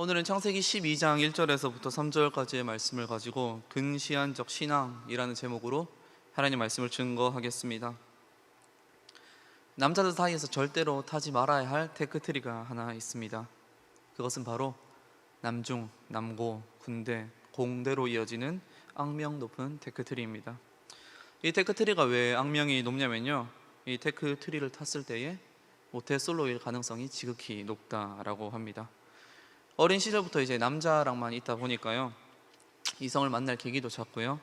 오늘은 창세기 12장 1절에서부터 3절까지의 말씀을 가지고 근시안적 신앙이라는 제목으로 하나님 말씀을 증거하겠습니다. 남자들 사이에서 절대로 타지 말아야 할 테크트리가 하나 있습니다. 그것은 바로 남중, 남고, 군대, 공대로 이어지는 악명 높은 테크트리입니다. 이 테크트리가 왜 악명이 높냐면요, 이 테크트리를 탔을 때에 모태솔로일 가능성이 지극히 높다라고 합니다. 어린 시절부터 이제 남자랑만 있다 보니까요, 이성을 만날 계기도 작고요,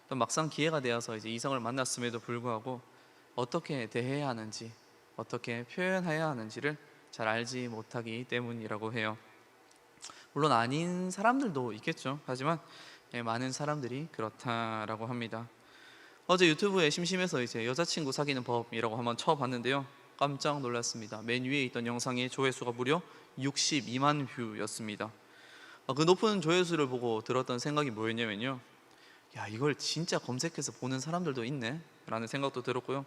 또 막상 기회가 되어서 이제 이성을 만났음에도 불구하고 어떻게 대해야 하는지, 어떻게 표현해야 하는지를 잘 알지 못하기 때문이라고 해요. 물론 아닌 사람들도 있겠죠. 하지만 많은 사람들이 그렇다라고 합니다. 어제 유튜브에 심심해서 이제 여자친구 사귀는 법이라고 한번 쳐봤는데요, 깜짝 놀랐습니다. 맨 위에 있던 영상의 조회수가 무려 62만 뷰였습니다. 그 높은 조회수를 보고 들었던 생각이 뭐였냐면요, 야, 이걸 진짜 검색해서 보는 사람들도 있네 라는 생각도 들었고요,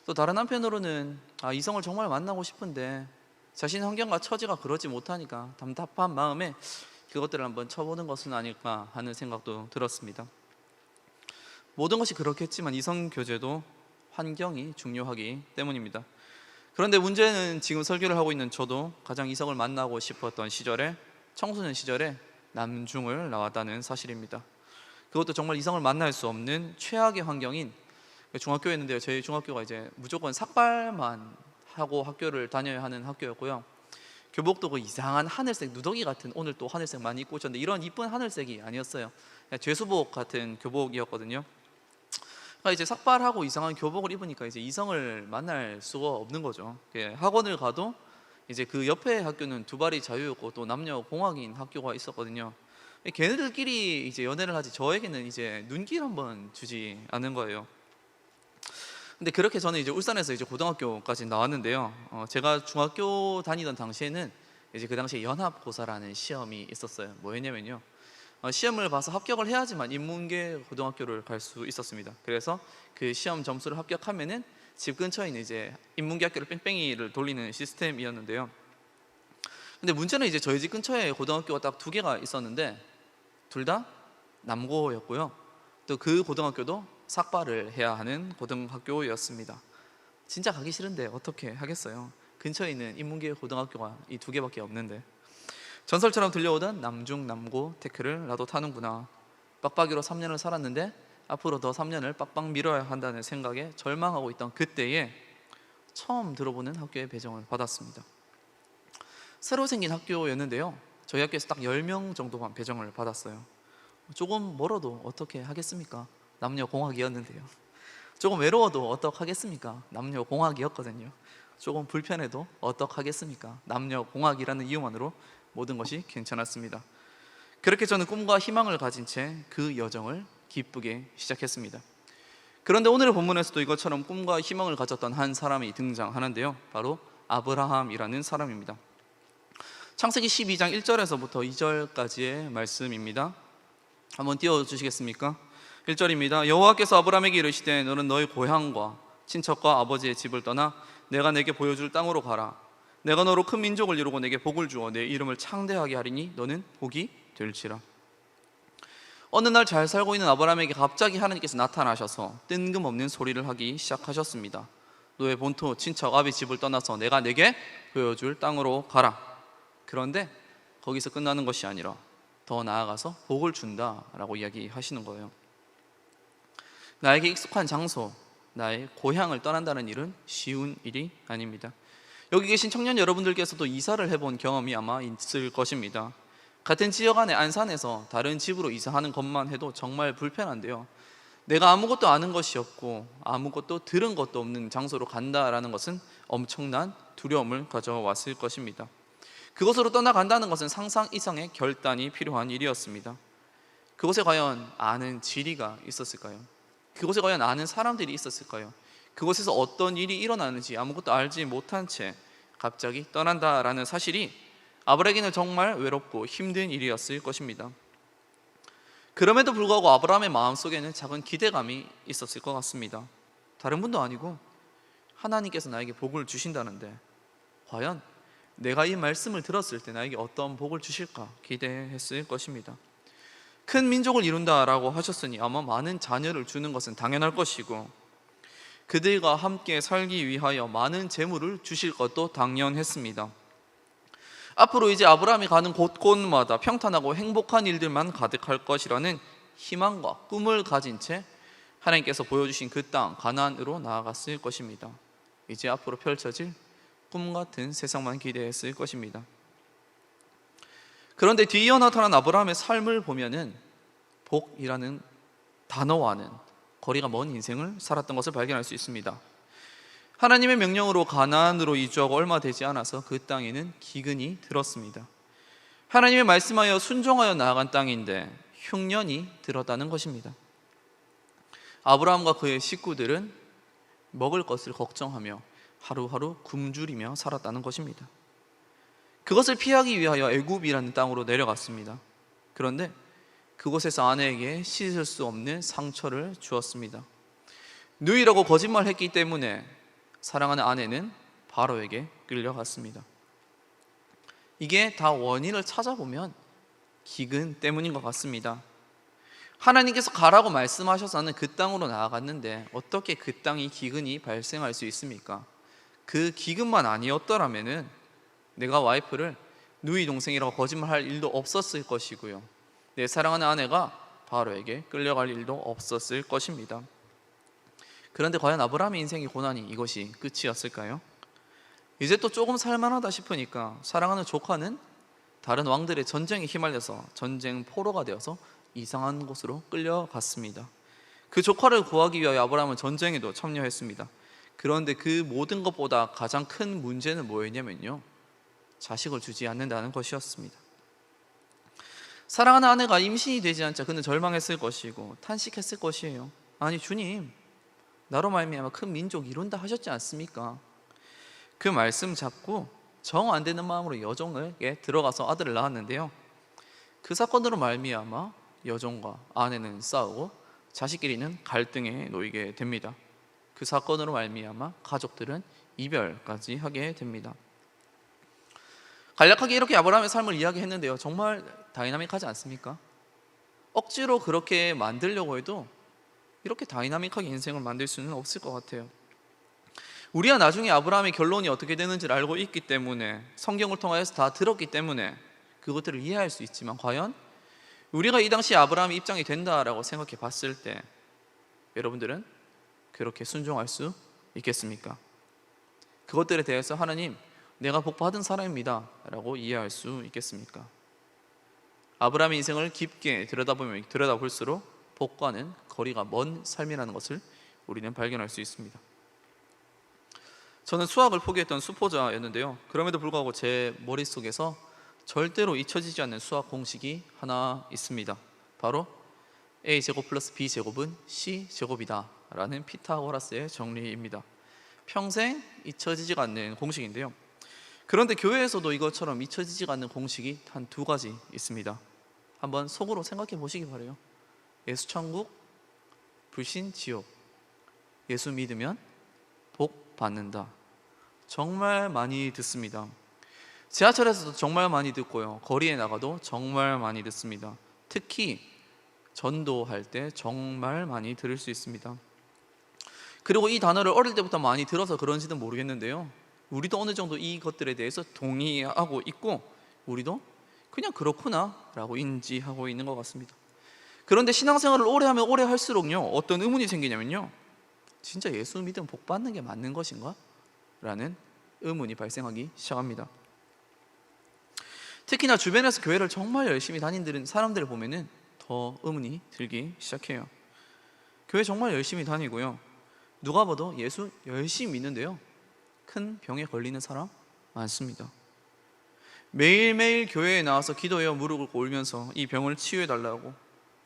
또 다른 한편으로는 이성을 정말 만나고 싶은데 자신 환경과 처지가 그러지 못하니까 답답한 마음에 그것들을 한번 쳐보는 것은 아닐까 하는 생각도 들었습니다. 모든 것이 그렇겠지만 이성 교제도 환경이 중요하기 때문입니다. 그런데 문제는 지금 설교를 하고 있는 저도 가장 이성을 만나고 싶었던 시절에, 청소년 시절에 남중을 나왔다는 사실입니다. 그것도 정말 이성을 만날 수 없는 최악의 환경인 중학교였는데요, 저희 중학교가 이제 무조건 삭발만 하고 학교를 다녀야 하는 학교였고요, 교복도 그 이상한 하늘색 누더기 같은, 오늘 또 하늘색 많이 입고 오셨는데 이런 이쁜 하늘색이 아니었어요. 그냥 죄수복 같은 교복이었거든요. 그러니까 이제 삭발하고 이상한 교복을 입으니까 이제 이성을 만날 수가 없는 거죠. 학원을 가도 이제 그 옆에 학교는 두발이 자유였고 또 남녀 공학인 학교가 있었거든요. 걔네들끼리 이제 연애를 하지 저에게는 이제 눈길 한번 주지 않은 거예요. 근데 그렇게 저는 이제 울산에서 이제 고등학교까지 나왔는데요, 제가 중학교 다니던 당시에는 이제 그 당시에 연합고사라는 시험이 있었어요. 뭐였냐면요, 시험을 봐서 합격을 해야지만 인문계 고등학교를 갈 수 있었습니다. 그래서 그 시험 점수를 합격하면은 집 근처에 있는 이제 인문계 학교를 뺑뺑이를 돌리는 시스템이었는데요, 근데 문제는 이제 저희 집 근처에 고등학교가 딱 두 개가 있었는데 둘 다 남고였고요, 또 그 고등학교도 삭발을 해야 하는 고등학교였습니다. 진짜 가기 싫은데 어떻게 하겠어요. 근처에 있는 인문계 고등학교가 이 두 개밖에 없는데. 전설처럼 들려오던 남중 남고 테크를 나도 타는구나. 빡빡이로 3년을 살았는데 앞으로 더 3년을 빡빡 밀어야 한다는 생각에 절망하고 있던 그때에 처음 들어보는 학교에 배정을 받았습니다. 새로 생긴 학교였는데요, 저희 학교에서 딱 10명 정도만 배정을 받았어요. 조금 멀어도 어떻게 하겠습니까? 남녀공학이었는데요. 조금 외로워도 어떡하겠습니까? 남녀공학이었거든요. 조금 불편해도 어떡하겠습니까? 남녀공학이라는 이유만으로 모든 것이 괜찮았습니다. 그렇게 저는 꿈과 희망을 가진 채 그 여정을 기쁘게 시작했습니다. 그런데 오늘의 본문에서도 이것처럼 꿈과 희망을 가졌던 한 사람이 등장하는데요, 바로 아브라함이라는 사람입니다. 창세기 12장 1절에서부터 2절까지의 말씀입니다. 한번 띄워주시겠습니까? 1절입니다. 여호와께서 아브라함에게 이르시되 너는 너의 고향과 친척과 아버지의 집을 떠나 내가 내게 보여줄 땅으로 가라. 내가 너로 큰 민족을 이루고 내게 복을 주어 내 이름을 창대하게 하리니 너는 복이 될지라. 어느 날 잘 살고 있는 아브라함에게 갑자기 하나님께서 나타나셔서 뜬금없는 소리를 하기 시작하셨습니다. 너의 본토 친척 아비 집을 떠나서 내가 내게 보여줄 땅으로 가라. 그런데 거기서 끝나는 것이 아니라 더 나아가서 복을 준다라고 이야기하시는 거예요. 나에게 익숙한 장소, 나의 고향을 떠난다는 일은 쉬운 일이 아닙니다. 여기 계신 청년 여러분들께서도 이사를 해본 경험이 아마 있을 것입니다. 같은 지역 안에 안산에서 다른 집으로 이사하는 것만 해도 정말 불편한데요, 내가 아무것도 아는 것이 없고 아무것도 들은 것도 없는 장소로 간다라는 것은 엄청난 두려움을 가져왔을 것입니다. 그곳으로 떠나간다는 것은 상상 이상의 결단이 필요한 일이었습니다. 그곳에 과연 아는 지리가 있었을까요? 그곳에 과연 아는 사람들이 있었을까요? 그곳에서 어떤 일이 일어나는지 아무것도 알지 못한 채 갑자기 떠난다라는 사실이 아브라함에게는 정말 외롭고 힘든 일이었을 것입니다. 그럼에도 불구하고 아브라함의 마음속에는 작은 기대감이 있었을 것 같습니다. 다른 분도 아니고 하나님께서 나에게 복을 주신다는데 과연 내가 이 말씀을 들었을 때 나에게 어떤 복을 주실까 기대했을 것입니다. 큰 민족을 이룬다라고 하셨으니 아마 많은 자녀를 주는 것은 당연할 것이고, 그들과 함께 살기 위하여 많은 재물을 주실 것도 당연했습니다. 앞으로 이제 아브라함이 가는 곳곳마다 평탄하고 행복한 일들만 가득할 것이라는 희망과 꿈을 가진 채 하나님께서 보여주신 그 땅 가나안으로 나아갔을 것입니다. 이제 앞으로 펼쳐질 꿈 같은 세상만 기대했을 것입니다. 그런데 뒤이어 나타난 아브라함의 삶을 보면은 복이라는 단어와는 거리가 먼 인생을 살았던 것을 발견할 수 있습니다. 하나님의 명령으로 가나안으로 이주하고 얼마 되지 않아서 그 땅에는 기근이 들었습니다. 하나님의 말씀하여 순종하여 나아간 땅인데 흉년이 들었다는 것입니다. 아브라함과 그의 식구들은 먹을 것을 걱정하며 하루하루 굶주리며 살았다는 것입니다. 그것을 피하기 위하여 애굽이라는 땅으로 내려갔습니다. 그런데 그곳에서 아내에게 씻을 수 없는 상처를 주었습니다. 누이라고 거짓말했기 때문에 사랑하는 아내는 바로에게 끌려갔습니다. 이게 다 원인을 찾아보면 기근 때문인 것 같습니다. 하나님께서 가라고 말씀하셔서 나는 그 땅으로 나아갔는데 어떻게 그 땅이 기근이 발생할 수 있습니까? 그 기근만 아니었더라면은 내가 와이프를 누이 동생이라고 거짓말할 일도 없었을 것이고요, 내 사랑하는 아내가 바로에게 끌려갈 일도 없었을 것입니다. 그런데 과연 아브라함의 인생의 고난이 이것이 끝이었을까요? 이제 또 조금 살만하다 싶으니까 사랑하는 조카는 다른 왕들의 전쟁에 휘말려서 전쟁 포로가 되어서 이상한 곳으로 끌려갔습니다. 그 조카를 구하기 위하여 아브라함은 전쟁에도 참여했습니다. 그런데 그 모든 것보다 가장 큰 문제는 뭐였냐면요, 자식을 주지 않는다는 것이었습니다. 사랑하는 아내가 임신이 되지 않자 그는 절망했을 것이고 탄식했을 것이에요. 아니 주님, 나로 말미암아 큰 민족 이룬다 하셨지 않습니까? 그 말씀 잡고 정 안 되는 마음으로 여종에게 들어가서 아들을 낳았는데요, 그 사건으로 말미암아 여종과 아내는 싸우고 자식끼리는 갈등에 놓이게 됩니다. 그 사건으로 말미암아 가족들은 이별까지 하게 됩니다. 간략하게 이렇게 아브라함의 삶을 이야기했는데요, 정말 다이나믹하지 않습니까? 억지로 그렇게 만들려고 해도 이렇게 다이나믹하게 인생을 만들 수는 없을 것 같아요. 우리가 나중에 아브라함의 결론이 어떻게 되는지를 알고 있기 때문에, 성경을 통해서 다 들었기 때문에 그것들을 이해할 수 있지만, 과연 우리가 이 당시 아브라함의 입장이 된다라고 생각해 봤을 때 여러분들은 그렇게 순종할 수 있겠습니까? 그것들에 대해서 하나님, 내가 복받은 사람입니다 라고 이해할 수 있겠습니까? 아브라함의 인생을 깊게 들여다볼수록 복과는 거리가 먼 삶이라는 것을 우리는 발견할 수 있습니다. 저는 수학을 포기했던 수포자였는데요, 그럼에도 불구하고 제 머릿속에서 절대로 잊혀지지 않는 수학 공식이 하나 있습니다. 바로 A제곱 플러스 B제곱은 C제곱이다 라는 피타고라스의 정리입니다. 평생 잊혀지지가 않는 공식인데요, 그런데 교회에서도 이것처럼 잊혀지지가 않는 공식이 한 두 가지 있습니다. 한번 속으로 생각해 보시기 바라요. 예수 천국, 불신 지옥. 예수 믿으면 복 받는다. 정말 많이 듣습니다. 지하철에서도 정말 많이 듣고요, 거리에 나가도 정말 많이 듣습니다. 특히 전도할 때 정말 많이 들을 수 있습니다. 그리고 이 단어를 어릴 때부터 많이 들어서 그런지는 모르겠는데요, 우리도 어느 정도 이것들에 대해서 동의하고 있고 우리도 그냥 그렇구나 라고 인지하고 있는 것 같습니다. 그런데 신앙생활을 오래 하면 오래 할수록요, 어떤 의문이 생기냐면요, 진짜 예수 믿으면 복 받는 게 맞는 것인가? 라는 의문이 발생하기 시작합니다. 특히나 주변에서 교회를 정말 열심히 다니는 사람들을 보면은 더 의문이 들기 시작해요. 교회 정말 열심히 다니고요, 누가 봐도 예수 열심히 믿는데요, 큰 병에 걸리는 사람 많습니다. 매일매일 교회에 나와서 기도해요 무릎을 꿇으면서 이 병을 치유해달라고,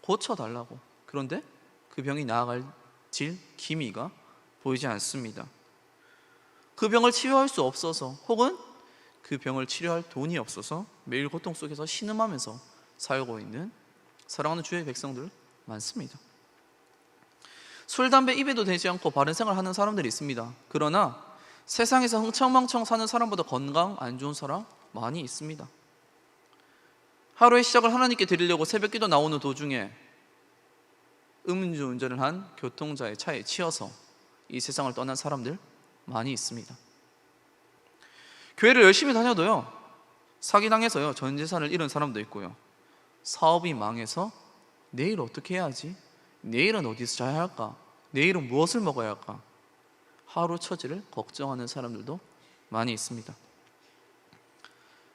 고쳐달라고. 그런데 그 병이 나아질 기미가 보이지 않습니다. 그 병을 치유할 수 없어서, 혹은 그 병을 치료할 돈이 없어서 매일 고통 속에서 신음하면서 살고 있는 사랑하는 주의 백성들 많습니다. 술, 담배 입에도 대지 않고 바른 생활 하는 사람들이 있습니다. 그러나 세상에서 흥청망청 사는 사람보다 건강 안 좋은 사람 많이 있습니다. 하루의 시작을 하나님께 드리려고 새벽 기도 나오는 도중에 음주운전을 한 교통자의 차에 치여서 이 세상을 떠난 사람들 많이 있습니다. 교회를 열심히 다녀도요, 사기당해서요 전 재산을 잃은 사람도 있고요, 사업이 망해서 내일 어떻게 해야지? 내일은 어디서 자야 할까? 내일은 무엇을 먹어야 할까? 하루 처지를 걱정하는 사람들도 많이 있습니다.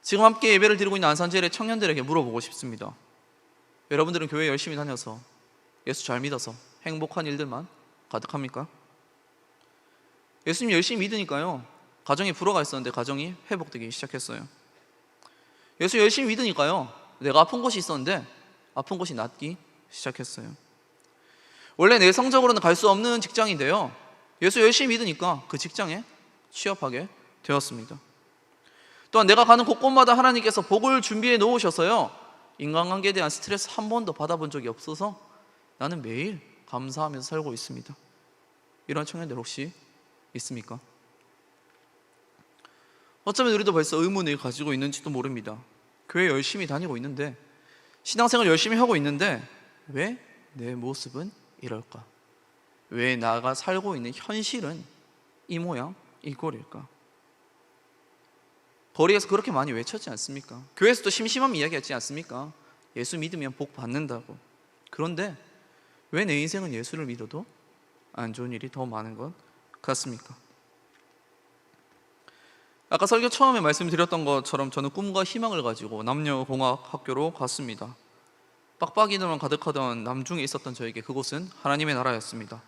지금 함께 예배를 드리고 있는 안산제일의 청년들에게 물어보고 싶습니다. 여러분들은 교회 열심히 다녀서 예수 잘 믿어서 행복한 일들만 가득합니까? 예수님 열심히 믿으니까요 가정에 불화가 있었는데 가정이 회복되기 시작했어요. 예수 열심히 믿으니까요 내가 아픈 곳이 있었는데 아픈 곳이 낫기 시작했어요. 원래 내성적으로는 갈 수 없는 직장인데요, 예수 열심히 믿으니까 그 직장에 취업하게 되었습니다. 또한 내가 가는 곳곳마다 하나님께서 복을 준비해 놓으셔서요 인간관계에 대한 스트레스 한 번도 받아본 적이 없어서 나는 매일 감사하면서 살고 있습니다. 이런 청년들 혹시 있습니까? 어쩌면 우리도 벌써 의문을 가지고 있는지도 모릅니다. 교회 열심히 다니고 있는데, 신앙생활 열심히 하고 있는데 왜 내 모습은 이럴까? 왜 나가 살고 있는 현실은 이 모양 이 꼴일까? 거리에서 그렇게 많이 외쳤지 않습니까? 교회에서도 심심하면 이야기했지 않습니까? 예수 믿으면 복 받는다고. 그런데 왜 내 인생은 예수를 믿어도 안 좋은 일이 더 많은 것 같습니까? 아까 설교 처음에 말씀드렸던 것처럼 저는 꿈과 희망을 가지고 남녀공학 학교로 갔습니다. 빡빡이들만 가득하던 남중에 있었던 저에게 그곳은 하나님의 나라였습니다.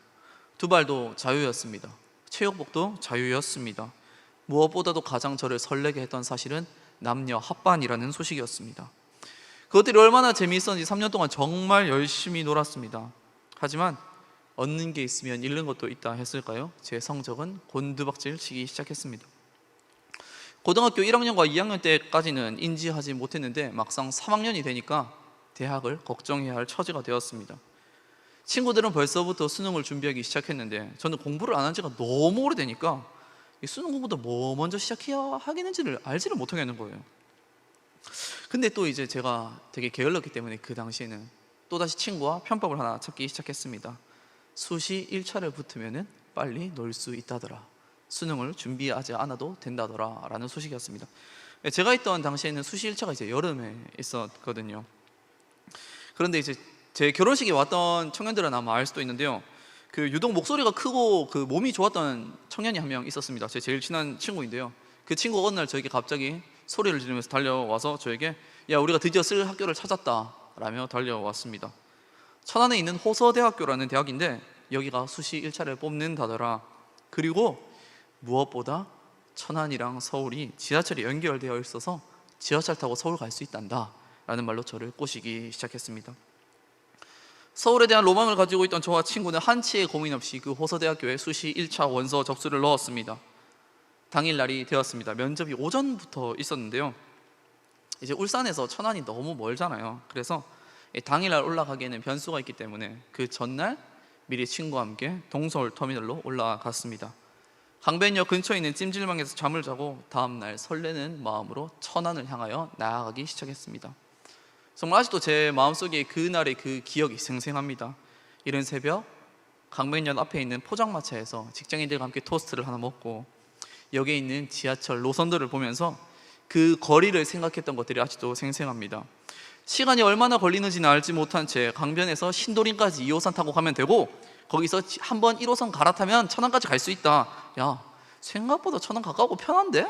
두 발도 자유였습니다. 체육복도 자유였습니다. 무엇보다도 가장 저를 설레게 했던 사실은 남녀 합반이라는 소식이었습니다. 그것들이 얼마나 재미있었는지 3년 동안 정말 열심히 놀았습니다. 하지만 얻는 게 있으면 잃는 것도 있다 했을까요? 제 성적은 곤두박질 치기 시작했습니다. 고등학교 1학년과 2학년 때까지는 인지하지 못했는데 막상 3학년이 되니까 대학을 걱정해야 할 처지가 되었습니다. 친구들은 벌써부터 수능을 준비하기 시작했는데 저는 공부를 안 한 지가 너무 오래되니까 이 수능 공부도 뭐 먼저 시작해야 하겠는지를 알지를 못하겠는 거예요. 근데 또 이제 제가 되게 게을렀기 때문에 그 당시에는 또다시 친구와 편법을 하나 찾기 시작했습니다. 수시 1차를 붙으면 빨리 놀 수 있다더라, 수능을 준비하지 않아도 된다더라 라는 소식이었습니다. 제가 있던 당시에는 수시 1차가 이제 여름에 있었거든요. 그런데 이제 제 결혼식에 왔던 청년들은 아마 알 수도 있는데요, 그 유독 목소리가 크고 그 몸이 좋았던 청년이 한 명 있었습니다. 제 제일 친한 친구인데요, 그 친구가 어느 날 저에게 갑자기 소리를 지르면서 달려와서 저에게 야 우리가 드디어 쓸 학교를 찾았다 라며 달려왔습니다. 천안에 있는 호서대학교라는 대학인데 여기가 수시 1차를 뽑는다더라. 그리고 무엇보다 천안이랑 서울이 지하철이 연결되어 있어서 지하철 타고 서울 갈 수 있단다 라는 말로 저를 꼬시기 시작했습니다. 서울에 대한 로망을 가지고 있던 저와 친구는 한치의 고민 없이 그 호서대학교에 수시 1차 원서 접수를 넣었습니다. 당일날이 되었습니다. 면접이 오전부터 있었는데요, 이제 울산에서 천안이 너무 멀잖아요. 그래서 당일날 올라가기에는 변수가 있기 때문에 그 전날 미리 친구와 함께 동서울 터미널로 올라갔습니다. 강변역 근처에 있는 찜질방에서 잠을 자고 다음날 설레는 마음으로 천안을 향하여 나아가기 시작했습니다. 정말 아직도 제 마음속에 그날의 그 기억이 생생합니다. 이른 새벽 강변역 앞에 있는 포장마차에서 직장인들과 함께 토스트를 하나 먹고 여기에 있는 지하철 노선들을 보면서 그 거리를 생각했던 것들이 아직도 생생합니다. 시간이 얼마나 걸리는지는 알지 못한 채 강변에서 신도림까지 2호선 타고 가면 되고 거기서 한번 1호선 갈아타면 천안까지 갈 수 있다. 야, 생각보다 천안 가까우고 편한데?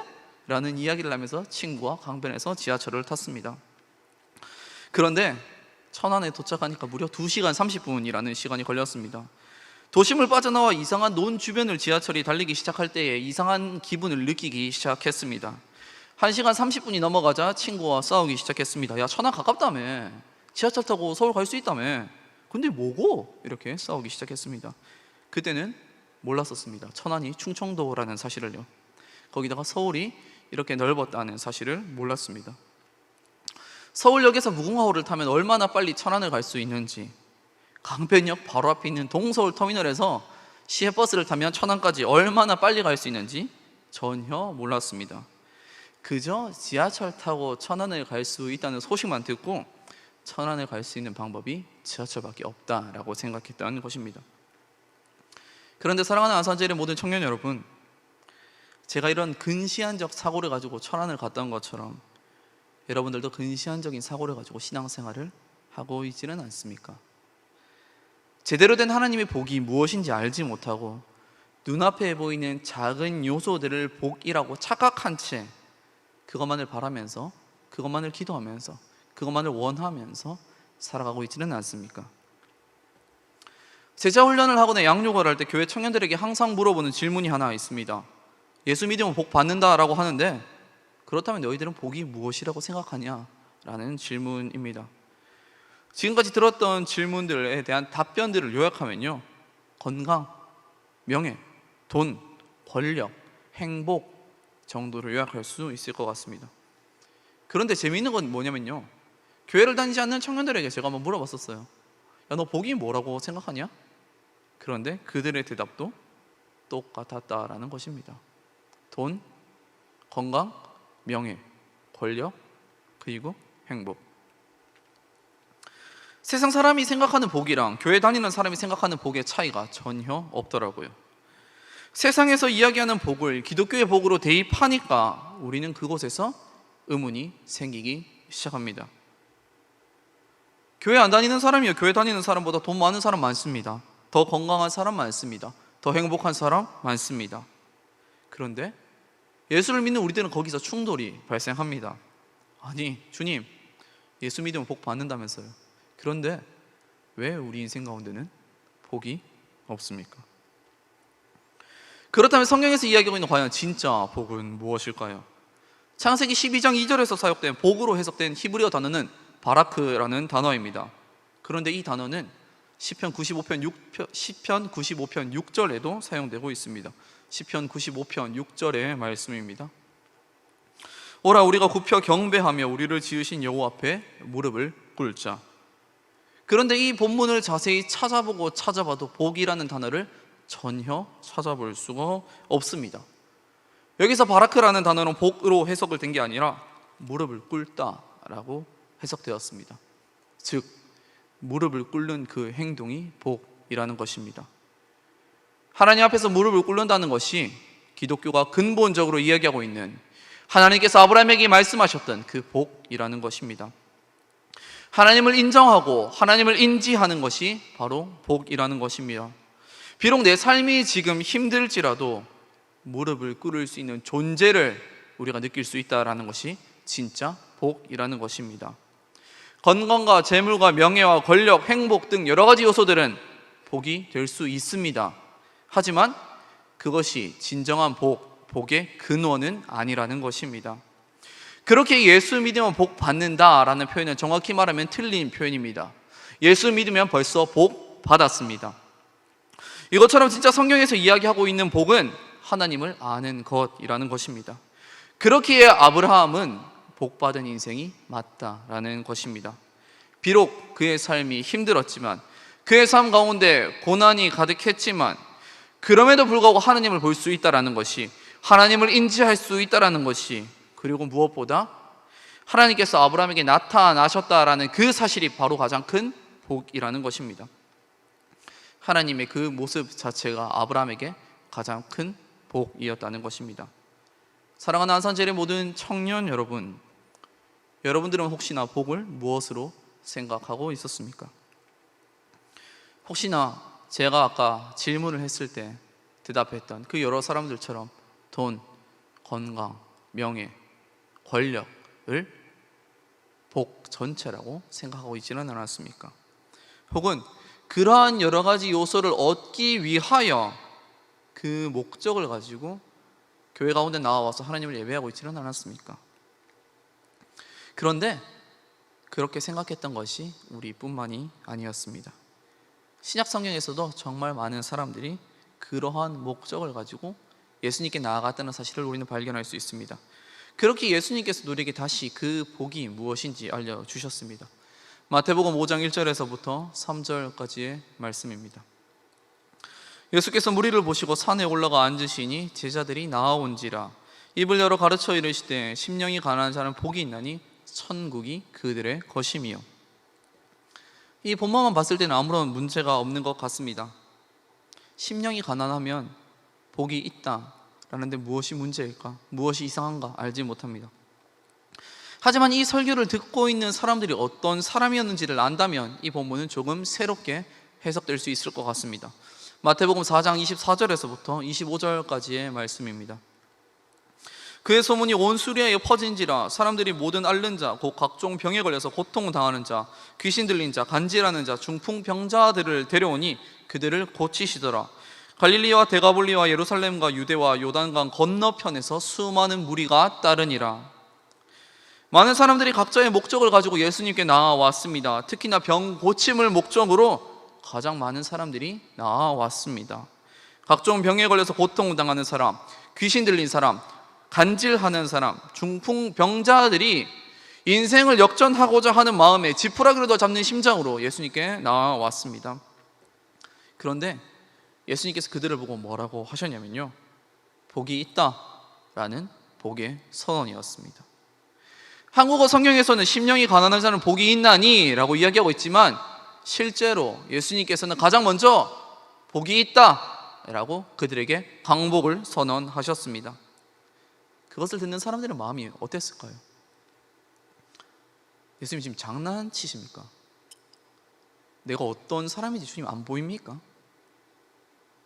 라는 이야기를 하면서 친구와 강변에서 지하철을 탔습니다. 그런데 천안에 도착하니까 무려 2시간 30분이라는 시간이 걸렸습니다. 도심을 빠져나와 이상한 논 주변을 지하철이 달리기 시작할 때에 이상한 기분을 느끼기 시작했습니다. 1시간 30분이 넘어가자 친구와 싸우기 시작했습니다. 야, 천안 가깝다며, 지하철 타고 서울 갈 수 있다며, 근데 뭐고? 이렇게 싸우기 시작했습니다. 그때는 몰랐었습니다. 천안이 충청도라는 사실을요. 거기다가 서울이 이렇게 넓었다는 사실을 몰랐습니다. 서울역에서 무궁화호를 타면 얼마나 빨리 천안을 갈 수 있는지, 강변역 바로 앞에 있는 동서울 터미널에서 시외버스를 타면 천안까지 얼마나 빨리 갈 수 있는지 전혀 몰랐습니다. 그저 지하철 타고 천안을 갈 수 있다는 소식만 듣고 천안을 갈 수 있는 방법이 지하철밖에 없다라고 생각했던 것입니다. 그런데 사랑하는 아산제일의 모든 청년 여러분, 제가 이런 근시안적 사고를 가지고 천안을 갔던 것처럼 여러분들도 근시안적인 사고를 가지고 신앙생활을 하고 있지는 않습니까? 제대로 된 하나님의 복이 무엇인지 알지 못하고 눈앞에 보이는 작은 요소들을 복이라고 착각한 채 그것만을 바라면서, 그것만을 기도하면서, 그것만을 원하면서 살아가고 있지는 않습니까? 제자 훈련을 하거나 양육을 할 때 교회 청년들에게 항상 물어보는 질문이 하나 있습니다. 예수 믿으면 복 받는다라고 하는데 그렇다면 너희들은 복이 무엇이라고 생각하냐? 라는 질문입니다. 지금까지 들었던 질문들에 대한 답변들을 요약하면요, 건강, 명예, 돈, 권력, 행복 정도를 요약할 수 있을 것 같습니다. 그런데 재미있는 건 뭐냐면요, 교회를 다니지 않는 청년들에게 제가 한번 물어봤었어요. 야, 너 복이 뭐라고 생각하냐? 그런데 그들의 대답도 똑같았다라는 것입니다. 돈, 건강, 명예, 권력, 그리고 행복. 세상 사람이 생각하는 복이랑 교회 다니는 사람이 생각하는 복의 차이가 전혀 없더라고요. 세상에서 이야기하는 복을 기독교의 복으로 대입하니까 우리는 그곳에서 의문이 생기기 시작합니다. 교회 안 다니는 사람이요, 교회 다니는 사람보다 돈 많은 사람 많습니다. 더 건강한 사람 많습니다. 더 행복한 사람 많습니다. 그런데 예수를 믿는 우리들은 거기서 충돌이 발생합니다. 아니, 주님, 예수 믿으면 복 받는다면서요. 그런데 왜 우리 인생 가운데는 복이 없습니까? 그렇다면 성경에서 이야기하고 있는 과연 진짜 복은 무엇일까요? 창세기 12장 2절에서 사용된 복으로 해석된 히브리어 단어는 바라크라는 단어입니다. 그런데 이 단어는 시편 95편 6절에도 사용되고 있습니다. 시편 95편 6절의 말씀입니다. 오라, 우리가 굽혀 경배하며 우리를 지으신 여호와 앞에 무릎을 꿇자. 그런데 이 본문을 자세히 찾아보고 찾아봐도 복이라는 단어를 전혀 찾아볼 수가 없습니다. 여기서 바라크라는 단어는 복으로 해석을 된 게 아니라 무릎을 꿇다라고 해석되었습니다. 즉, 무릎을 꿇는 그 행동이 복이라는 것입니다. 하나님 앞에서 무릎을 꿇는다는 것이 기독교가 근본적으로 이야기하고 있는 하나님께서 아브라함에게 말씀하셨던 그 복이라는 것입니다. 하나님을 인정하고 하나님을 인지하는 것이 바로 복이라는 것입니다. 비록 내 삶이 지금 힘들지라도 무릎을 꿇을 수 있는 존재를 우리가 느낄 수 있다는 것이 진짜 복이라는 것입니다. 건강과 재물과 명예와 권력, 행복 등 여러 가지 요소들은 복이 될 수 있습니다. 하지만 그것이 진정한 복의 근원은 아니라는 것입니다. 그렇게 예수 믿으면 복 받는다라는 표현은 정확히 말하면 틀린 표현입니다. 예수 믿으면 벌써 복 받았습니다. 이것처럼 진짜 성경에서 이야기하고 있는 복은 하나님을 아는 것이라는 것입니다. 그렇기에 아브라함은 복받은 인생이 맞다라는 것입니다. 비록 그의 삶이 힘들었지만, 그의 삶 가운데 고난이 가득했지만, 그럼에도 불구하고 하나님을 볼 수 있다라는 것이, 하나님을 인지할 수 있다라는 것이, 그리고 무엇보다 하나님께서 아브라함에게 나타나셨다라는 그 사실이 바로 가장 큰 복이라는 것입니다. 하나님의 그 모습 자체가 아브라함에게 가장 큰 복이었다는 것입니다. 사랑하는 안산제일의 모든 청년 여러분, 여러분들은 혹시나 복을 무엇으로 생각하고 있었습니까? 혹시나 제가 아까 질문을 했을 때 대답했던 그 여러 사람들처럼 돈, 건강, 명예, 권력을 복 전체라고 생각하고 있지는 않았습니까? 혹은 그러한 여러 가지 요소를 얻기 위하여 그 목적을 가지고 교회 가운데 나와서 하나님을 예배하고 있지는 않았습니까? 그런데 그렇게 생각했던 것이 우리뿐만이 아니었습니다. 신약 성경에서도 정말 많은 사람들이 그러한 목적을 가지고 예수님께 나아갔다는 사실을 우리는 발견할 수 있습니다. 그렇게 예수님께서 우리에게 다시 그 복이 무엇인지 알려주셨습니다. 마태복음 5장 1절에서부터 3절까지의 말씀입니다. 예수께서 무리를 보시고 산에 올라가 앉으시니 제자들이 나아온지라 입을 열어 가르쳐 이르시되 심령이 가난한 자는 복이 있나니 천국이 그들의 것임이요. 이 본문만 봤을 때는 아무런 문제가 없는 것 같습니다. 심령이 가난하면 복이 있다라는데 무엇이 문제일까? 무엇이 이상한가? 알지 못합니다. 하지만 이 설교를 듣고 있는 사람들이 어떤 사람이었는지를 안다면 이 본문은 조금 새롭게 해석될 수 있을 것 같습니다. 마태복음 4장 24절에서부터 25절까지의 말씀입니다. 그의 소문이 온 수리아에 퍼진지라 사람들이 모든 앓는 자, 곧 각종 병에 걸려서 고통당하는 자, 귀신 들린 자, 간질하는 자, 중풍병자들을 데려오니 그들을 고치시더라. 갈릴리와 데가볼리와 예루살렘과 유대와 요단강 건너편에서 수많은 무리가 따르니라. 많은 사람들이 각자의 목적을 가지고 예수님께 나아왔습니다. 특히나 병 고침을 목적으로 가장 많은 사람들이 나아왔습니다. 각종 병에 걸려서 고통당하는 사람, 귀신 들린 사람, 간질하는 사람, 중풍병자들이 인생을 역전하고자 하는 마음에 지푸라기를 잡는 심정으로 예수님께 나아왔습니다. 그런데 예수님께서 그들을 보고 뭐라고 하셨냐면요, 복이 있다라는 복의 선언이었습니다. 한국어 성경에서는 심령이 가난한 자는 복이 있나니 라고 이야기하고 있지만 실제로 예수님께서는 가장 먼저 복이 있다 라고 그들에게 강복을 선언하셨습니다. 그것을 듣는 사람들의 마음이 어땠을까요? 예수님 지금 장난치십니까? 내가 어떤 사람인지 주님 안 보입니까?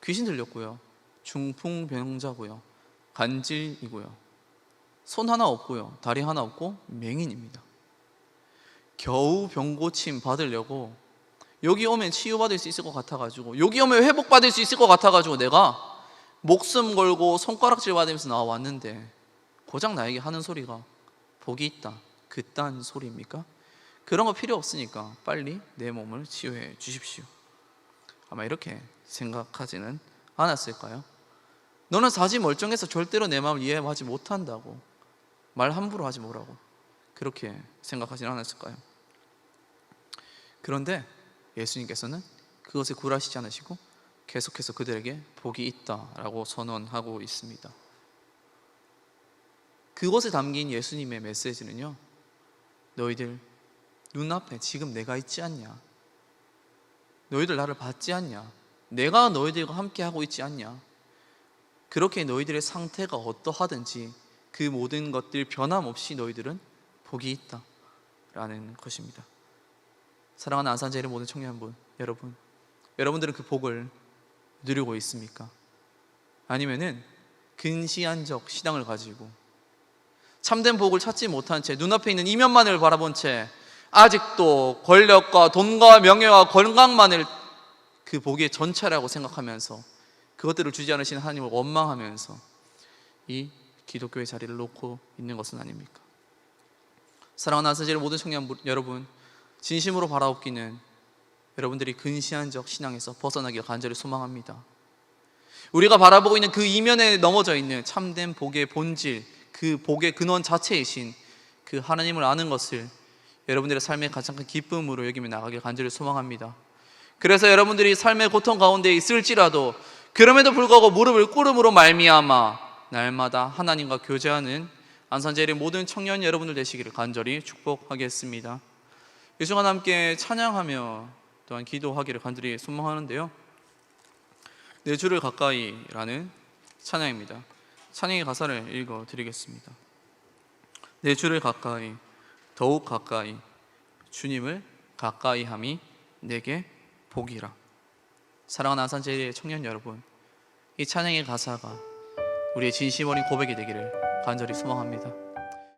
귀신 들렸고요, 중풍병자고요, 간질이고요, 손 하나 없고요, 다리 하나 없고 맹인입니다. 겨우 병고침 받으려고 여기 오면 치유받을 수 있을 것 같아가지고, 여기 오면 회복받을 수 있을 것 같아가지고 내가 목숨 걸고 손가락질 받으면서 나왔는데 고작 나에게 하는 소리가 복이 있다, 그딴 소리입니까? 그런 거 필요 없으니까 빨리 내 몸을 치유해 주십시오. 아마 이렇게 생각하지는 않았을까요? 너는 사지 멀쩡해서 절대로 내 마음을 이해하지 못한다고, 말 함부로 하지 뭐라고, 그렇게 생각하지는 않았을까요? 그런데 예수님께서는 그것에 굴하시지 않으시고 계속해서 그들에게 복이 있다라고 선언하고 있습니다. 그것에 담긴 예수님의 메시지는요, 너희들 눈앞에 지금 내가 있지 않냐? 너희들 나를 받지 않냐? 내가 너희들과 함께 하고 있지 않냐? 그렇게 너희들의 상태가 어떠하든지 그 모든 것들 변함없이 너희들은 복이 있다라는 것입니다. 사랑하는 안산제일의 모든 청년분 여러분, 여러분들은 그 복을 누리고 있습니까? 아니면은 근시안적 신앙을 가지고 참된 복을 찾지 못한 채 눈앞에 있는 이면만을 바라본 채 아직도 권력과 돈과 명예와 건강만을 그 복의 전체라고 생각하면서 그것들을 주지 않으신 하나님을 원망하면서 이 기독교의 자리를 놓고 있는 것은 아닙니까? 사랑하는 안산제일의 모든 청년 여러분, 진심으로 바라옵기는 여러분들이 근시안적 신앙에서 벗어나기를 간절히 소망합니다. 우리가 바라보고 있는 그 이면에 넘어져 있는 참된 복의 본질, 그 복의 근원 자체이신 그 하나님을 아는 것을 여러분들의 삶의 가장 큰 기쁨으로 여기며 나가길 간절히 소망합니다. 그래서 여러분들이 삶의 고통 가운데 있을지라도 그럼에도 불구하고 무릎을 꿇음으로 말미암아 날마다 하나님과 교제하는 안산제일의 모든 청년 여러분들 되시기를 간절히 축복하겠습니다. 이 시간 함께 찬양하며 또한 기도하기를 간절히 소망하는데요, 내 주를 가까이라는 찬양입니다. 찬양의 가사를 읽어드리겠습니다. 내 주를 가까이, 더욱 가까이, 주님을 가까이함이 내게 복이라. 사랑하는 안산제일의 청년 여러분, 이 찬양의 가사가 우리의 진심 어린 고백이 되기를 간절히 소망합니다.